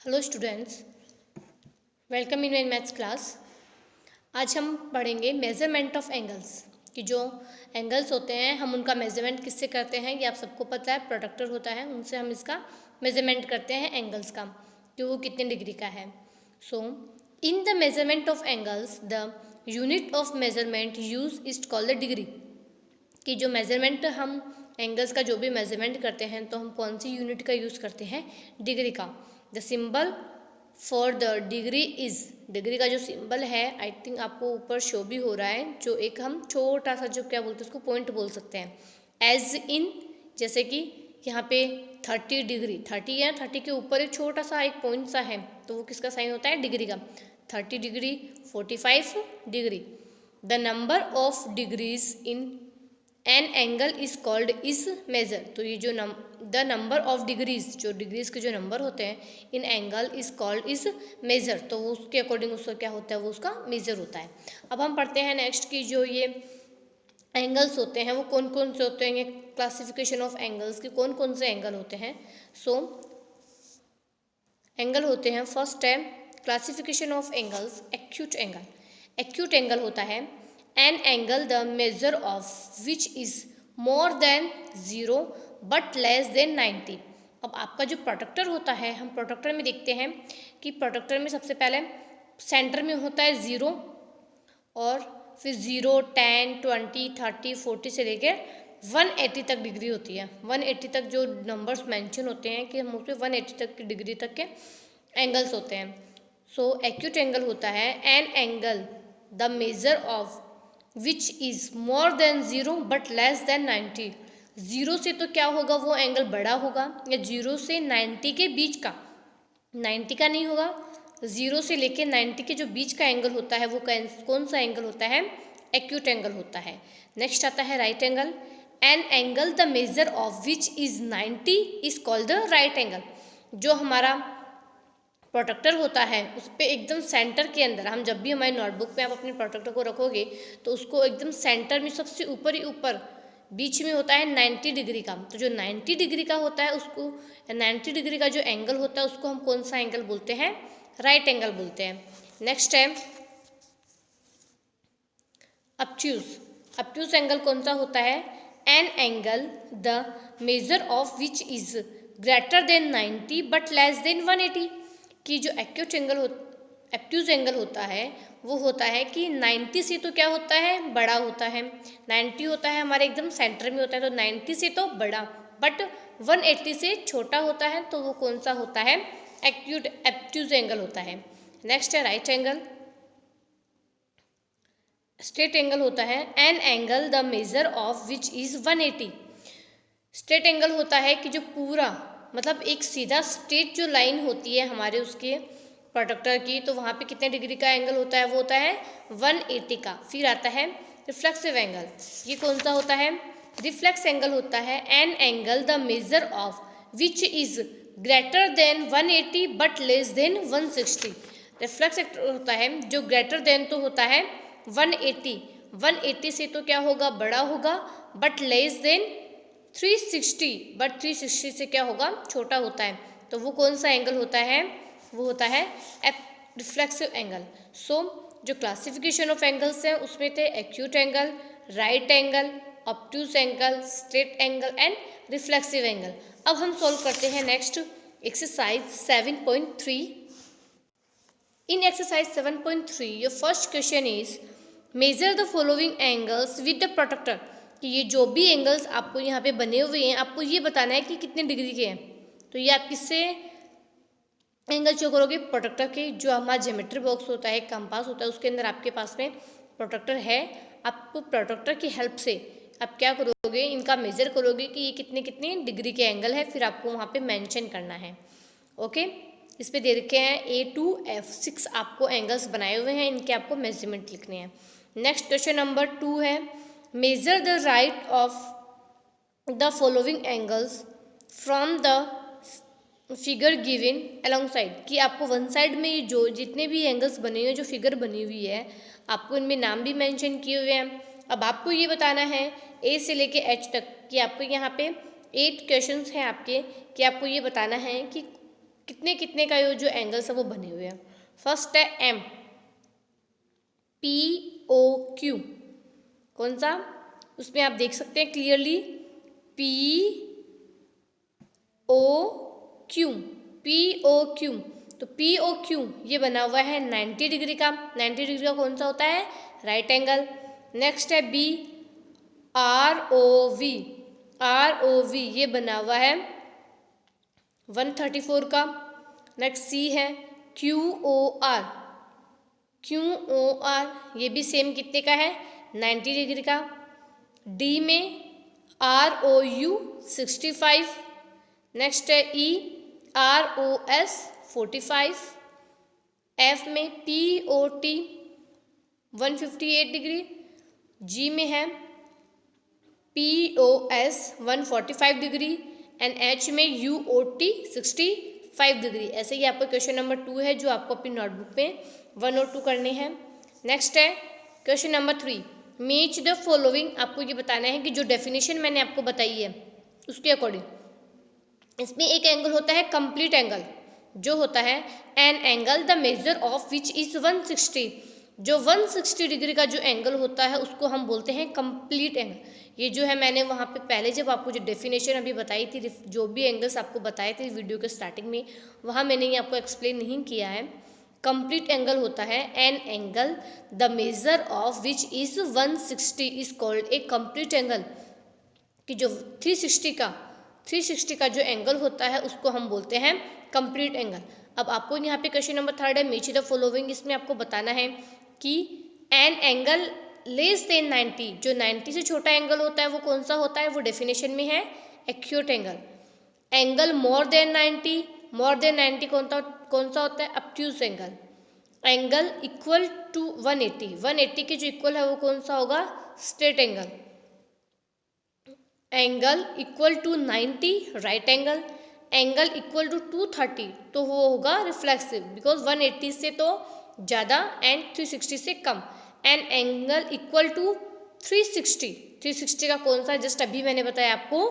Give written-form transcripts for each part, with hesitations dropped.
Hello students, welcome in my maths class. आज हम पढ़ेंगे मेज़रमेंट ऑफ एंगल्स कि जो एंगल्स होते हैं हम उनका मेज़रमेंट किससे करते हैं। ये आप सबको पता है, प्रोडक्टर होता है, उनसे हम इसका मेज़रमेंट करते हैं एंगल्स का कि वो कितने डिग्री का है। So in the measurement of angles the unit of measurement use is called the degree. कि जो मेज़रमेंट हम एंगल्स का जो भी मेज़रमेंट करते हैं तो हम कौन सी यूनिट का यूज़ करते हैं, डिग्री का। The symbol for the degree is, degree का जो सिंबल है आई थिंक आपको ऊपर शो भी हो रहा है, जो एक हम छोटा सा जो क्या बोलते हैं उसको पॉइंट बोल सकते हैं। एज इन, जैसे कि यहाँ पे 30 डिग्री, 30 है, 30 के ऊपर एक छोटा सा एक पॉइंट सा है तो वो किसका साइन होता है, डिग्री का। 30 degree, 45 degree. The number of degrees in an angle is called is measure. तो ये जो द नंबर ऑफ डिग्रीज, जो डिग्रीज के जो नंबर होते हैं in angle is called is measure, तो वो उसके अकॉर्डिंग उसका क्या होता है, वो उसका मेजर होता है। अब हम पढ़ते हैं नेक्स्ट की जो ये एंगल्स होते हैं वो कौन कौन से होते हैं, क्लासिफिकेशन ऑफ एंगल्स की कौन कौन से एंगल होते हैं। सो एंगल होते हैं, फर्स्ट है classification of angles, acute angle. Acute angle होता है an angle the measure of which is more than 0 but less than 90। अब आपका जो प्रोटेक्टर होता है, हम प्रोटेक्टर में देखते हैं कि प्रोटेक्टर में सबसे पहले सेंटर में होता है 0 और फिर 0, 10, 20, 30, 40 से लेकर 180 तक डिग्री होती है। 180 तक जो नंबर्स मेंशन होते हैं कि हम उस पर 180 तक की डिग्री तक के एंगल्स होते हैं। सो एक्यूट एंगल होता है an angle the measure of which is more than 0 but less than 90। 0 से तो क्या होगा, वो एंगल बड़ा होगा, या 0 से 90 के बीच का, 90 का नहीं होगा, 0 से लेके 90 के जो बीच का एंगल होता है वो कौन सा एंगल होता है, एक्यूट एंगल होता है। नेक्स्ट आता है right angle. An angle the measure of which is 90 is called the right angle. जो हमारा प्रोटेक्टर होता है उस पर एकदम सेंटर के अंदर, हम जब भी हमारी नोटबुक पे आप अपने प्रोटेक्टर को रखोगे तो उसको एकदम सेंटर में सबसे ऊपर ही ऊपर बीच में होता है 90 डिग्री का। तो जो 90 डिग्री का होता है उसको, 90 डिग्री का जो एंगल होता है उसको हम कौन सा एंगल बोलते हैं, राइट एंगल बोलते हैं। नेक्स्ट है ऑब्ट्यूज। ऑब्ट्यूज एंगल कौन सा होता है, an angle the measure of which is greater than 90 but less than 180। कि जो एक्यूट एंगल एक्यूट एंगल होता है वो होता है कि 90 से तो क्या होता है, बड़ा होता है। 90 होता है हमारे एकदम सेंटर में होता है, तो 90 से तो बड़ा, बट 180 से छोटा होता है, तो वो कौन सा होता है, एक्यूट एंगल होता है। नेक्स्ट है राइट एंगल। स्ट्रेट एंगल होता है an angle the measure of which is 180। Straight angle होता है कि जो पूरा मतलब एक सीधा स्ट्रेट जो लाइन होती है हमारे उसके प्रोटेक्टर की, तो वहाँ पे कितने डिग्री का एंगल होता है, वो होता है 180 का। फिर आता है रिफ्लेक्सिव एंगल। ये कौन सा होता है, रिफ्लेक्स एंगल होता है an angle the measure of which is greater than 180 but less than 160। Reflex होता है जो ग्रेटर देन तो होता है 180, 180 से तो क्या होगा, बड़ा होगा, बट लेस देन 360, बट 360 से क्या होगा, छोटा होता है। तो वो कौन सा एंगल होता है, वो होता है रिफ्लेक्सिव एंगल। सो जो क्लासिफिकेशन ऑफ एंगल्स हैं उसमें थे acute angle, right angle, obtuse angle, straight angle and reflexive angle. अब हम सॉल्व करते हैं next exercise 7.3। In exercise 7.3 your first question is measure the following angles with the protractor. कि ये जो भी एंगल्स आपको यहाँ पे बने हुए हैं आपको ये बताना है कि कितने डिग्री के हैं। तो ये आप किससे एंगल शो करोगे, प्रोटेक्टर के, जो हमारा ज्योमेट्री बॉक्स होता है, कंपास होता है, उसके अंदर आपके पास में प्रोटेक्टर है। आप प्रोटेक्टर की हेल्प से आप क्या करोगे, इनका मेजर करोगे कि ये कितने कितने डिग्री के एंगल है, फिर आपको वहाँ पे मेंशन करना है। ओके, इस पे दे रखे हैं A2 F6 आपको एंगल्स बनाए हुए हैं, इनके आपको मेजरमेंट लिखने हैं। नेक्स्ट क्वेश्चन नंबर 2 है measure the right of the following angles from the figure given along side. कि आपको वन साइड में जो जितने भी एंगल्स बने हुए हैं, जो फिगर बनी हुई है, आपको इनमें नाम भी मेंशन किए हुए हैं। अब आपको ये बताना है A से लेके H तक कि आपको यहाँ पे 8 क्वेश्चंस हैं आपके, कि आपको ये बताना है कि कितने कितने का ये जो एंगल्स है वो बने हुए हैं। फर्स्ट है एम, POQ, कौन सा, उसमें आप देख सकते हैं क्लियरली POQ, तो POQ ये बना हुआ है 90 डिग्री का। 90 डिग्री का कौन सा होता है, राइट एंगल। नेक्स्ट है B, ROV ये बना हुआ है 134 का। नेक्स्ट C है QOR ये भी सेम कितने का है, 90 डिग्री का। D में ROU 65, नेक्स्ट है E, ROS 45, F में POT 158 डिग्री, G में है POS 145 डिग्री एंड H में UOT 65 डिग्री। ऐसे ही आपका क्वेश्चन नंबर 2 है जो आपको अपनी नोटबुक में 1 और 2 करने हैं। नेक्स्ट है question number 3, match the following. आपको ये बताना है कि जो डेफिनेशन मैंने आपको बताई है उसके अकॉर्डिंग इसमें एक एंगल होता है कंप्लीट एंगल, जो होता है an angle the measure of which is 160। जो 160 डिग्री का जो एंगल होता है उसको हम बोलते हैं कंप्लीट एंगल। ये जो है मैंने वहाँ पे पहले जब आपको जो डेफिनेशन अभी बताई थी, जो भी एंगल्स आपको बताए थे वीडियो के स्टार्टिंग में, वहाँ मैंने ये आपको एक्सप्लेन नहीं किया है। कंप्लीट एंगल होता है an angle the measure of which is 160 is called a complete angle. कि जो 360 का जो एंगल होता है उसको हम बोलते हैं कंप्लीट एंगल। अब आपको यहाँ पे क्वेश्चन नंबर 3 है मैच द फॉलोइंग। इसमें आपको बताना है कि एन एंगल लेस देन 90, जो 90 से छोटा एंगल होता है वो कौन सा होता है, वो डेफिनेशन में है acute angle. Angle more than 90 कौन सा होता है, obtuse angle. Angle equal to 180 के जो इक्वल है वो कौन सा होगा, straight angle. Angle equal to 90 right angle. Angle equal to 230 तो वो होगा रिफ्लेक्सिव, बिकॉज 180 से तो ज़्यादा एंड 360 से कम। एंड एंगल इक्वल टू 360 का कौन सा, जस्ट अभी मैंने बताया आपको,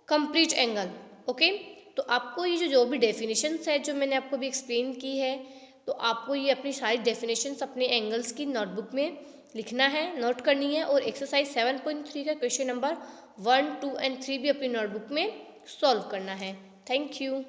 कंप्लीट एंगल। ओके, तो आपको ये जो भी डेफिनेशंस है जो मैंने आपको भी एक्सप्लेन की है, तो आपको ये अपनी सारी डेफिनेशंस अपने एंगल्स की नोटबुक में लिखना है, नोट करनी है। और एक्सरसाइज 7.3 का क्वेश्चन नंबर 1, 2 एंड 3 भी अपनी नोटबुक में सॉल्व करना है। Thank you.